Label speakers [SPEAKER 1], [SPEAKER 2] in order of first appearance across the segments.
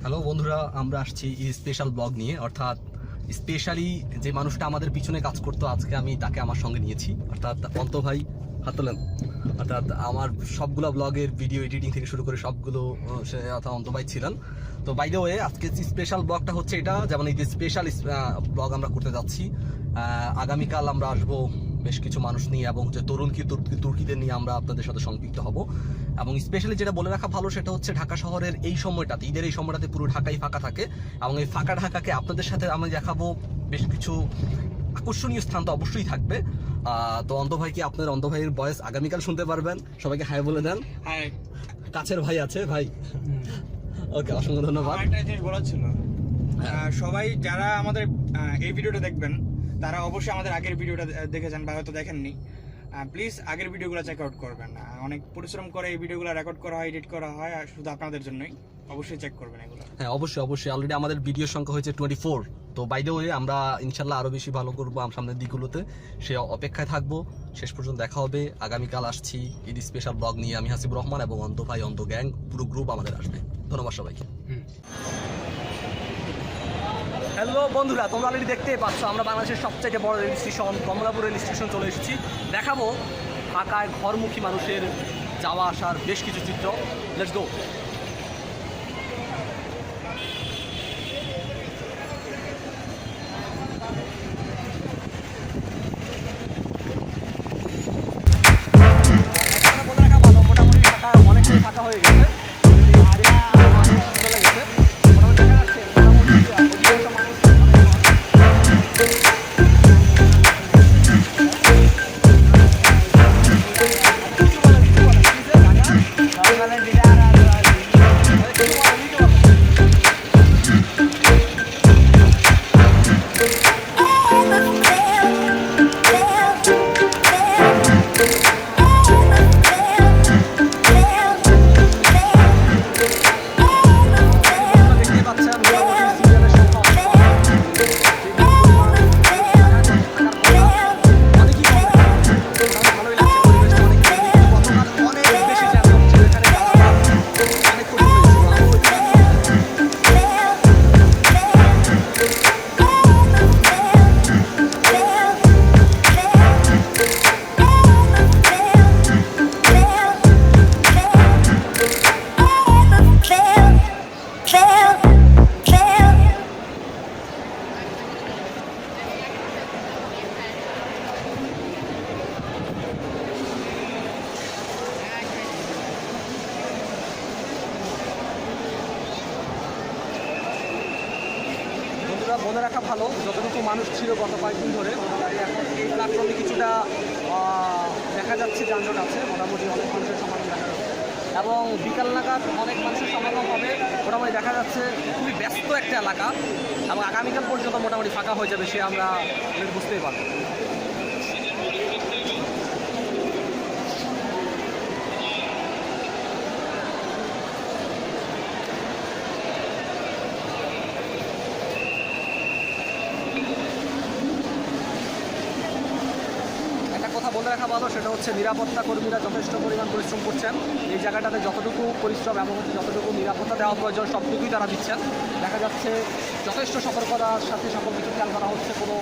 [SPEAKER 1] Hello বন্ধুরা, আমরা আসছি স্পেশাল ব্লগ নিয়ে, অর্থাৎ স্পেশালি যে মানুষটা আমাদের পিছনে কাজ করতো আজকে আমি তাকে আমার সঙ্গে নিয়েছি, অর্থাৎ অন্ত ভাই হাত তোলেন। অর্থাৎ আমার সবগুলো ব্লগের ভিডিও এডিটিং থেকে শুরু করে সবগুলো সে অর্থাৎ অন্ত ভাই ছিলেন। তো বাই দ্য ওয়ে আজকে স্পেশাল ব্লগটা হচ্ছে এটা, যেমন এই যে স্পেশাল ব্লগ আমরা করতে যাচ্ছি। আগামীকাল আমরা আসবো বেশ কিছু মানুষ নিয়ে এবং যে তরুণ তুর্কিদের নিয়ে আমরা আপনাদের সাথে সম্পৃক্ত হব। এবং স্পেশালি যেটা বলে রাখা ভালো সেটা হচ্ছে ঢাকা শহরের এই সময়টাতে, ঈদের এই সময়টাতে পুরো ঢাকাই ফাঁকা থাকে এবং এই ফাঁকা ঢাকাকে আপনাদের সাথে আমি দেখাবো বেশ কিছু আকর্ষণীয় স্থান তো অবশ্যই থাকবে। তো অন্ত ভাই কি আপনার অন্ত ভাইয়ের ভয়েস আগামীকাল শুনতে পারবেন? সবাইকে হাই বলে দেন। হাই। কাছের ভাই আছে ভাই। ওকে, অসংখ্য ধন্যবাদ।
[SPEAKER 2] একটা জিনিস বলার ছিল, সবাই যারা আমাদের এই ভিডিওটা দেখবেন তারা অবশ্যই আমাদের আগের ভিডিওটা দেখে যান বা হয়তো দেখেননি। প্লিজ আগের ভিডিওগুলো চেক আউট করবেন। অনেক পরিশ্রম করে এই ভিডিওগুলো রেকর্ড করা হয়, এডিট করা হয়, আর শুধু আপনাদের জন্যই। অবশ্যই চেক করবেন এগুলো।
[SPEAKER 1] হ্যাঁ, অবশ্যই অলরেডি আমাদের ভিডিও সংখ্যা হয়েছে 24। তো বাই দ্য ওয়ে আমরা ইনশাল্লাহ আরো বেশি ভালো করবো সামনের দিকগুলোতে, সে অপেক্ষায় থাকবো। শেষ পর্যন্ত দেখা হবে। আগামীকাল আসছি ঈদ স্পেশাল ব্লগ নিয়ে। আমি হাসিবুর রহমান এবং অন্ত ভাই, অন্ত গ্যাং, পুরো গ্রুপ আমাদের আসবে। ধন্যবাদ সবাইকে। হ্যালো বন্ধুরা, তোমরা অলরেডি দেখতেই পাচ্ছ আমরা বাংলাদেশের সবচেয়ে বড় rail station Kamalapur rail station চলে এসেছি। দেখাবো ঢাকায় ঘরমুখী মানুষের যাওয়া আসার বেশ কিছু চিত্র। Let's go. মোটামুটি ঢাকা অনেকটাই ফাঁকা হয়ে গেছে। চলে গেছে মোটামুটি দেখা যাচ্ছে অধিকাংশ মানুষ বলে রাখা ভালো, যতটুকু মানুষ ছিল গত কয়েকদিন ধরে এখন এই প্ল্যাটফর্মে কিছুটা দেখা যাচ্ছে যানজট আছে। মোটামুটি অনেক মানুষের সমাগম দেখা যাচ্ছে এবং বিকাল নাগাদ অনেক মানুষের সমাগম হবে। মোটামুটি দেখা যাচ্ছে খুবই ব্যস্ত একটা এলাকা এবং আগামীকাল পর্যন্ত মোটামুটি ফাঁকা হয়ে যাবে, সে আমরা বুঝতেই পারবো। বলে রাখা ভালো সেটা হচ্ছে নিরাপত্তা কর্মীরা যথেষ্ট পরিমাণ পরিশ্রম করছেন এই জায়গাটাতে। যতটুকু পরিশ্রম এবং হচ্ছে যতটুকু নিরাপত্তা দেওয়া প্রয়োজন সবটুকুই তারা দিচ্ছেন। দেখা যাচ্ছে যথেষ্ট সতর্কতার সাথে সকল কিছু খেয়াল করা হচ্ছে, কোনো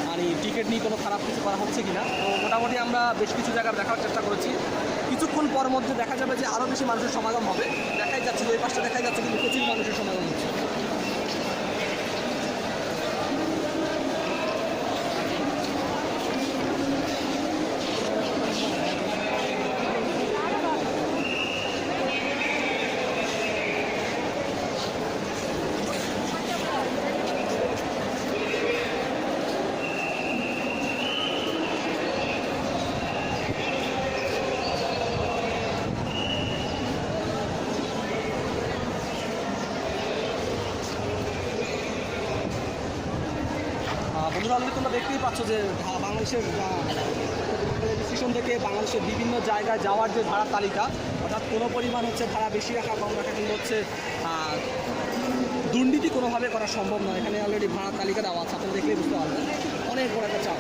[SPEAKER 1] মানে টিকিট নিয়ে কোনো খারাপ কিছু করা হচ্ছে কিনা। তো মোটামুটি আমরা বেশ কিছু জায়গা দেখার চেষ্টা করেছি। কিছুক্ষণ পর মধ্যে দেখা যাবে যে আরও বেশি মানুষের সমাগম হবে। দেখাই যাচ্ছে ওই পাশটা দেখা যাচ্ছে কিন্তু প্রচুর মানুষের সমাগম হচ্ছে। বন্ধুরা অলরেডি তোমরা দেখতেই পাচ্ছ যে বাংলাদেশের স্টেশন থেকে বাংলাদেশের বিভিন্ন জায়গায় যাওয়ার যে ভাড়ার তালিকা, অর্থাৎ কোনো পরিমাণ হচ্ছে ভাড়া বেশি রাখা কম রাখা কিন্তু হচ্ছে দুর্নীতি কোনোভাবে করা সম্ভব নয়। এখানে অলরেডি ভাড়ার তালিকা দেওয়া আছে, আপনারা দেখলেই বুঝতে পারবেন। অনেক বড় একটা চাপ।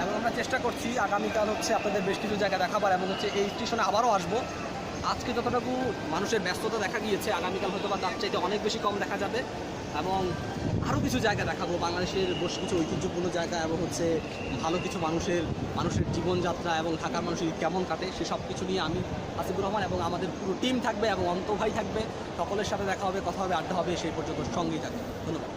[SPEAKER 1] এবং আমরা চেষ্টা করছি আগামীকাল হচ্ছে আপনাদের বেশ কিছু জায়গা দেখাবার এবং হচ্ছে এই স্টেশনে আবারও আসবো। আজকে যতটুকু মানুষের ব্যস্ততা দেখা গিয়েছে, আগামীকাল হয়তো বা তার চাইতে অনেক বেশি কম দেখা যাবে এবং আরও কিছু জায়গা দেখাবো, বাংলাদেশের বেশ কিছু ঐতিহ্যপূর্ণ জায়গা এবং হচ্ছে ভালো কিছু মানুষের জীবনযাত্রা এবং ঢাকার মানুষের কেমন কাটে সেসব কিছু নিয়ে আমি আসিফুর রহমান এবং আমাদের পুরো টিম থাকবে এবং অন্ত ভাই থাকবে। সকলের সাথে দেখা হবে, কথা হবে, আড্ডা হবে, সেই পর্যন্ত সঙ্গেই থাকবে। ধন্যবাদ।